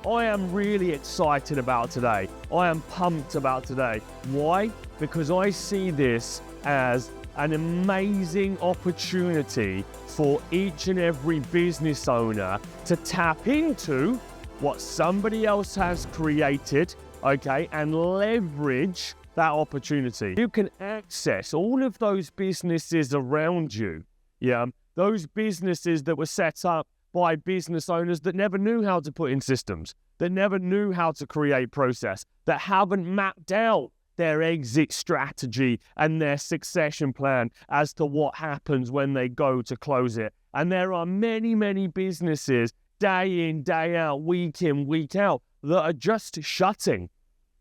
I am really excited about today. I am pumped about today. Why? Because I see this as an amazing opportunity for each and every business owner to tap into what somebody else has created, okay, and leverage that opportunity. You can access all of those businesses around you, those businesses that were set up by business owners that never knew how to put in systems, that never knew how to create process, that haven't mapped out their exit strategy and their succession plan as to what happens when they go to close it. And there are many, many businesses day in, day out, week in, week out that are just shutting,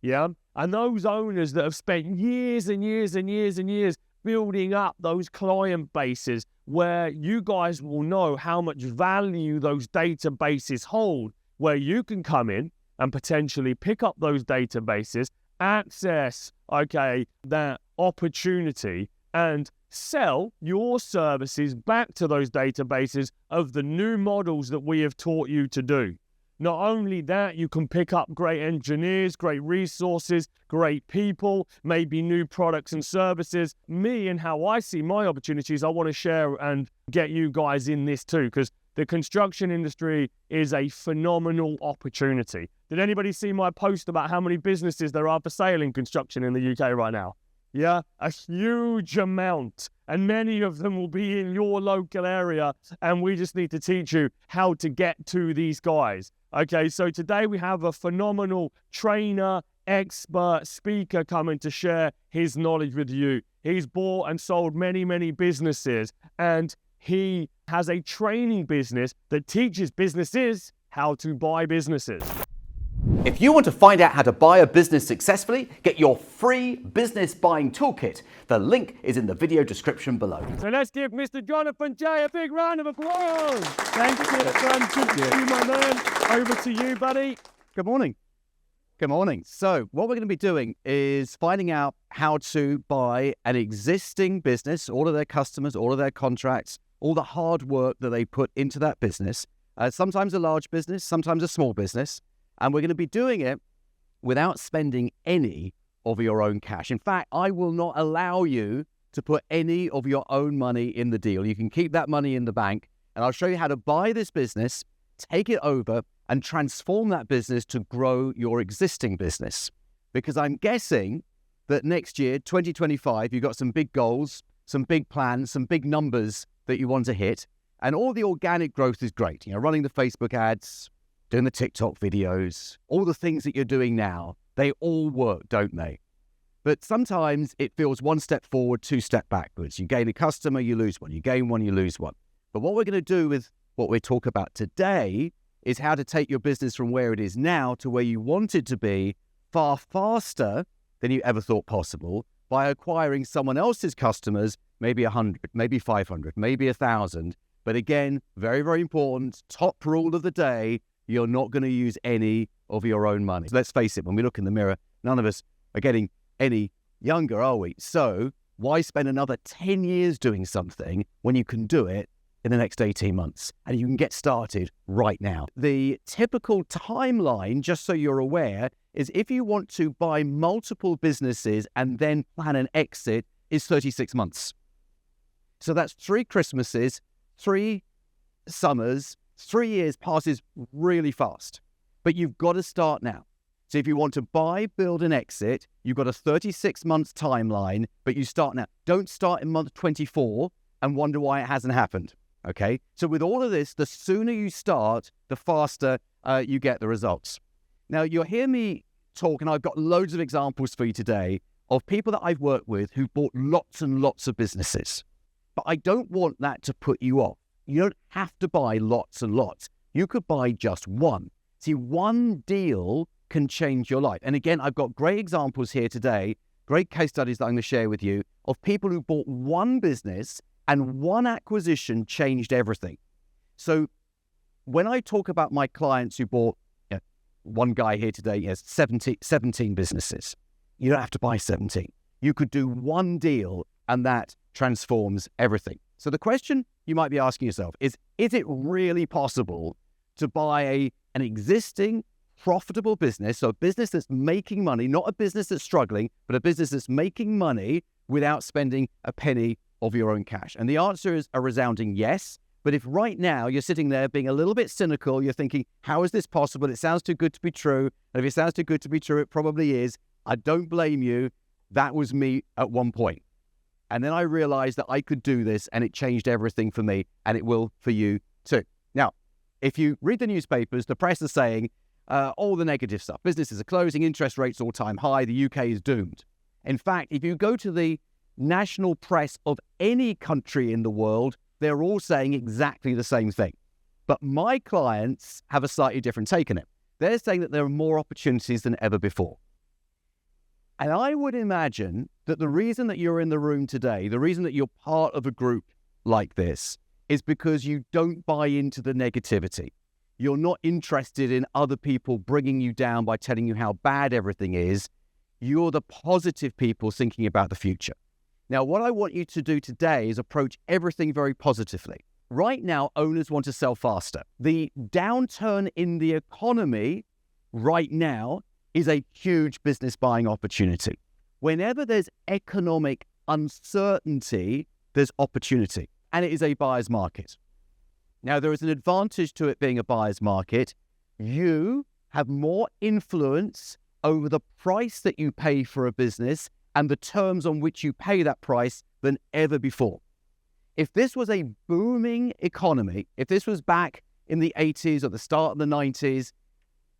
And those owners that have spent years and years and years and years building up those client bases where you guys will know how much value those databases hold, where you can come in and potentially pick up those databases, access, that opportunity and sell your services back to those databases of the new models that we have taught you to do. Not only that, you can pick up great engineers, great resources, great people, maybe new products and services. Me and how I see my opportunities, I want to share and get you guys in this too, because the construction industry is a phenomenal opportunity. Did anybody see my post about how many businesses there are for sale in construction in the UK right now? Yeah, a huge amount. And many of them will be in your local area. And we just need to teach you how to get to these guys. Okay, so today we have a phenomenal trainer, expert, speaker coming to share his knowledge with you. He's bought and sold many, many businesses. And he has a training business that teaches businesses how to buy businesses. If you want to find out how to buy a business successfully, get your free business buying toolkit. The link is in the video description below. So let's give Mr. Jonathan J a big round of applause. Thank you, my man. Over to you, buddy. Good morning. Good morning. So what we're going to be doing is finding out how to buy an existing business, all of their customers, all of their contracts, all the hard work that they put into that business. Sometimes a large business, sometimes a small business. And we're going to be doing it without spending any of your own cash. In fact, I will not allow you to put any of your own money in the deal. You can keep that money in the bank, and I'll show you how to buy this business, take it over, and transform that business to grow your existing business. Because I'm guessing that next year, 2025, you've got some big goals, some big plans, some big numbers that you want to hit. And all the organic growth is great. Running the Facebook ads, doing the TikTok videos, all the things that you're doing now, they all work, don't they? But sometimes it feels one step forward, two steps backwards. You gain a customer, you lose one. You gain one, you lose one. But what we're going to do with what we talk about today is how to take your business from where it is now to where you want it to be far faster than you ever thought possible by acquiring someone else's customers, maybe 100, maybe 500, maybe 1,000. But again, very, very important, top rule of the day, you're not going to use any of your own money. So let's face it, when we look in the mirror, none of us are getting any younger, are we? So why spend another 10 years doing something when you can do it in the next 18 months? And you can get started right now. The typical timeline, just so you're aware, is if you want to buy multiple businesses and then plan an exit, is 36 months. So that's 3 Christmases, 3 summers, 3 years passes really fast, but you've got to start now. So if you want to buy, build, and exit, you've got a 36 months timeline, but you start now. Don't start in month 24 and wonder why it hasn't happened, okay? So with all of this, the sooner you start, the faster you get the results. Now, you'll hear me talk, and I've got loads of examples for you today of people that I've worked with who bought lots and lots of businesses. But I don't want that to put you off. You don't have to buy lots and lots. You could buy just one. See, one deal can change your life. And again, I've got great examples here today, great case studies that I'm going to share with you of people who bought one business and one acquisition changed everything. So when I talk about my clients who bought, one guy here today has 17 businesses. You don't have to buy 17. You could do one deal and that transforms everything. So the question you might be asking yourself is it really possible to buy an existing profitable business, so a business that's making money, not a business that's struggling, but a business that's making money without spending a penny of your own cash? And the answer is a resounding yes. But if right now you're sitting there being a little bit cynical, you're thinking, how is this possible? It sounds too good to be true. And if it sounds too good to be true, it probably is. I don't blame you. That was me at one point. And then I realized that I could do this, and it changed everything for me, and it will for you too. Now, if you read the newspapers, the press is saying all the negative stuff. Businesses are closing, interest rates all-time high, the UK is doomed. In fact, if you go to the national press of any country in the world, they're all saying exactly the same thing. But my clients have a slightly different take on it. They're saying that there are more opportunities than ever before. And I would imagine that the reason that you're in the room today, the reason that you're part of a group like this, is because you don't buy into the negativity. You're not interested in other people bringing you down by telling you how bad everything is. You're the positive people thinking about the future. Now, what I want you to do today is approach everything very positively. Right now, owners want to sell faster. The downturn in the economy right now is a huge business buying opportunity. Whenever there's economic uncertainty, there's opportunity, and it is a buyer's market. Now, there is an advantage to it being a buyer's market. You have more influence over the price that you pay for a business and the terms on which you pay that price than ever before. If this was a booming economy, if this was back in the 80s or the start of the 90s,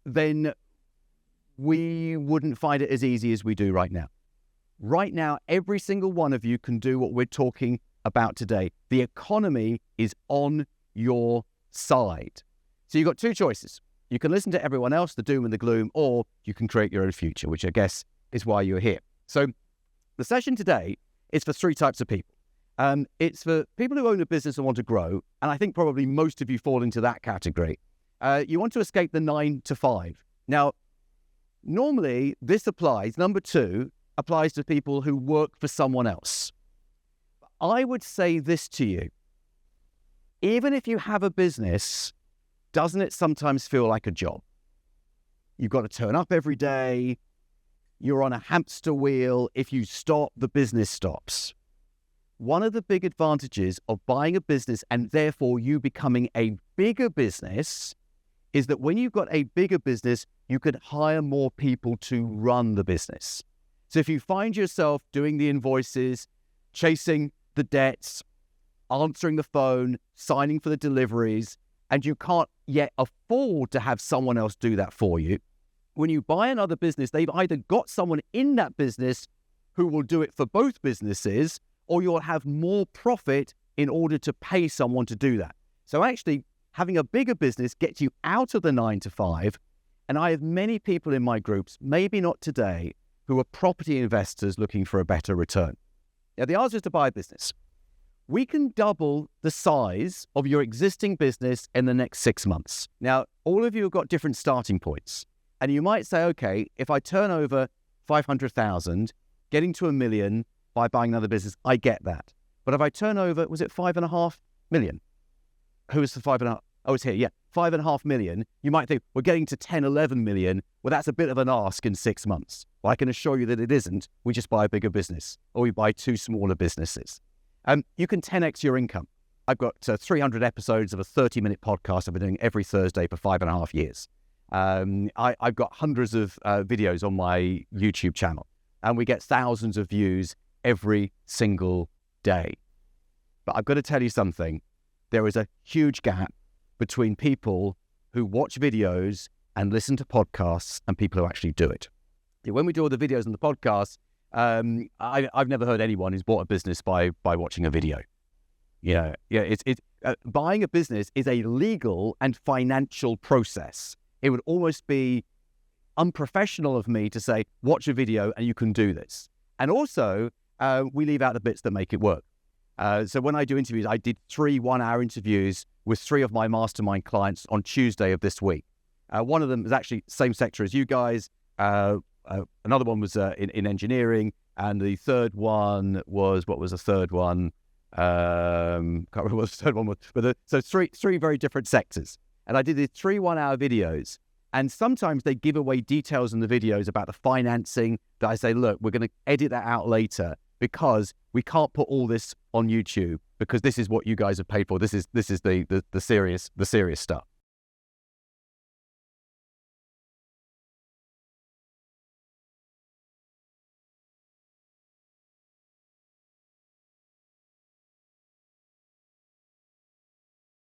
then we wouldn't find it as easy as we do right now. Right now, every single one of you can do what we're talking about today. The economy is on your side. So you've got two choices. You can listen to everyone else, the doom and the gloom, or you can create your own future, which I guess is why you're here. So the session today is for three types of people. It's for people who own a business and want to grow, and I think probably most of you fall into that category. You want to escape the 9 to 5. Now, normally this applies, number 2, applies to people who work for someone else. I would say this to you. Even if you have a business, doesn't it sometimes feel like a job? You've got to turn up every day. You're on a hamster wheel. If you stop, the business stops. One of the big advantages of buying a business and therefore you becoming a bigger business is that when you've got a bigger business, you could hire more people to run the business. So if you find yourself doing the invoices, chasing the debts, answering the phone, signing for the deliveries, and you can't yet afford to have someone else do that for you, when you buy another business, they've either got someone in that business who will do it for both businesses, or you'll have more profit in order to pay someone to do that. So actually, having a bigger business gets you out of the 9 to 5. And I have many people in my groups, maybe not today, who are property investors looking for a better return. Now, the answer is to buy a business. We can double the size of your existing business in the next 6 months. Now, all of you have got different starting points. And you might say, okay, if I turn over 500,000, getting to 1 million by buying another business, I get that. But if I turn over, was it 5.5 million? Who was the 5.5? Oh, it's here, yeah. 5.5 million. You might think, we're getting to 10, 11 million. Well, that's a bit of an ask in 6 months. Well, I can assure you that it isn't. We just buy a bigger business, or we buy 2 smaller businesses. You can 10x your income. I've got 300 episodes of a 30-minute podcast I've been doing every Thursday for 5.5 years. I've got hundreds of videos on my YouTube channel, and we get thousands of views every single day. But I've got to tell you something. There is a huge gap between people who watch videos and listen to podcasts and people who actually do it. When we do all the videos and the podcasts, I've never heard anyone who's bought a business by watching a video. Buying a business is a legal and financial process. It would almost be unprofessional of me to say, watch a video and you can do this. And also, we leave out the bits that make it work. So when I do interviews, I did 3 one-hour interviews with 3 of my mastermind clients on Tuesday of this week. One of them is actually same sector as you guys. Another one was in engineering. And the third one was, what was the third one? Can't remember what the third one was. But so three very different sectors. And I did these 3 one-hour videos. And sometimes they give away details in the videos about the financing that I say, look, we're going to edit that out later because we can't put all this on YouTube because this is what you guys have paid for. This is the serious stuff.